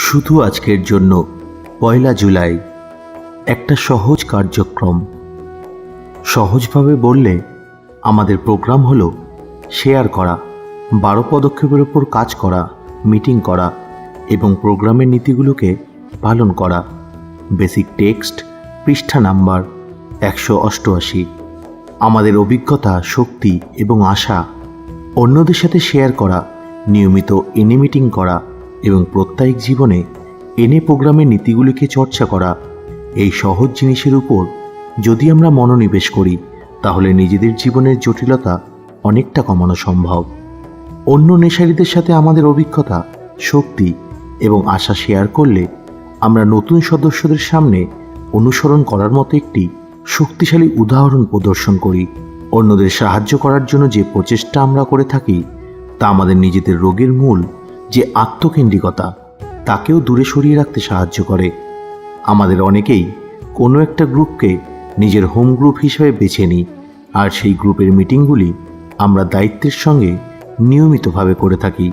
শুধু আজকের জন্য ১লা জুলাই একটা সহজ কার্যক্রম। সহজভাবে বললে আমাদের প্রোগ্রাম হলো শেয়ার করা, ১২ পদক্ষেপের উপর কাজ করা, মিটিং করা এবং প্রোগ্রামের নীতিগুলোকে পালন করা। বেসিক টেক্সট, পৃষ্ঠা নাম্বার ১৮৮। আমাদের অভিজ্ঞতা, শক্তি এবং আশা অন্যদের সাথে শেয়ার করা, নিয়মিত এনে মিটিং করা এবং প্রত্যেক জীবনে এনে প্রোগ্রামের নীতিগুলিকে চর্চা করা। এই সহজ জিনিসের উপর যদি আমরা মনোনিবেশ করি তাহলে নিজেদের জীবনের জটিলতা অনেকটা কমানো সম্ভব। অন্য নেশারীদের সাথে আমাদের অভিজ্ঞতা, শক্তি এবং আশা শেয়ার করলে আমরা নতুন সদস্যদের সামনে অনুসরণ করার মতো একটি শক্তিশালী উদাহরণ প্রদর্শন করি। অন্যদের সাহায্য করার জন্য যে প্রচেষ্টা আমরা করে থাকি তা আমাদের নিজেদের রোগের মূল যে আত্মকেন্দ্রিকতা তাকেও দূরে সরিয়ে রাখতে সাহায্য করে। আমাদের অনেকেই কোনো একটা গ্রুপকে নিজের হোম গ্রুপ হিসেবে বেছে নিই, আর সেই গ্রুপের মিটিংগুলি আমরা দায়িত্বের সঙ্গে নিয়মিতভাবে করে থাকি।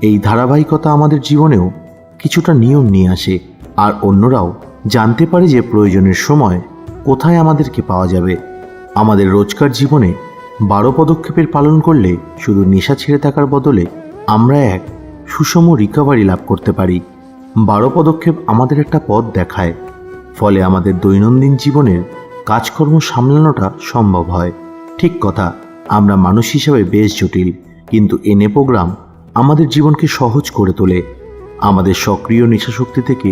এই ধারাবাহিকতা আমাদের জীবনেও কিছুটা নিয়ম নিয়ে আসে, আর অন্যরাও জানতে পারে যে প্রয়োজনের সময় কোথায় আমাদেরকে পাওয়া যাবে। আমাদের রোজকার জীবনে ১২ পদক্ষেপের পালন করলে শুধু নেশা ছেড়ে থাকার বদলে আমরা এক সুষম রিকভারি লাভ করতে পারি। ১২ পদক্ষেপ আমাদের একটা পথ দেখায়, ফলে আমাদের দৈনন্দিন জীবনের কাজকর্ম সামলানোটা সম্ভব হয়। ঠিক কথা, আমরা মানুষ হিসেবে বেশ জটিল, কিন্তু এনে প্রোগ্রাম আমাদের জীবনকে সহজ করে তোলে, আমাদের সক্রিয় নেশাশক্তি থেকে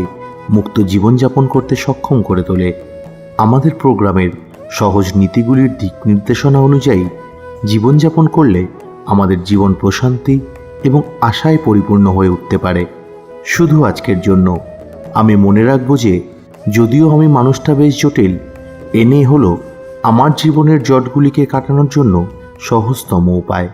মুক্ত জীবনযাপন করতে সক্ষম করে তোলে। আমাদের প্রোগ্রামের সহজ নীতিগুলির দিক নির্দেশনা অনুযায়ী জীবনযাপন করলে আমাদের জীবন প্রশান্তি এবং আশায় পরিপূর্ণ হয়ে উঠতে পারে। শুধু আজকের জন্য আমি মনে রাখব যে যদিও আমি মানুষটা বেশ জটিল, এনে হলো আমার জীবনের জটগুলিকে কাটানোর জন্য সহজতম উপায়।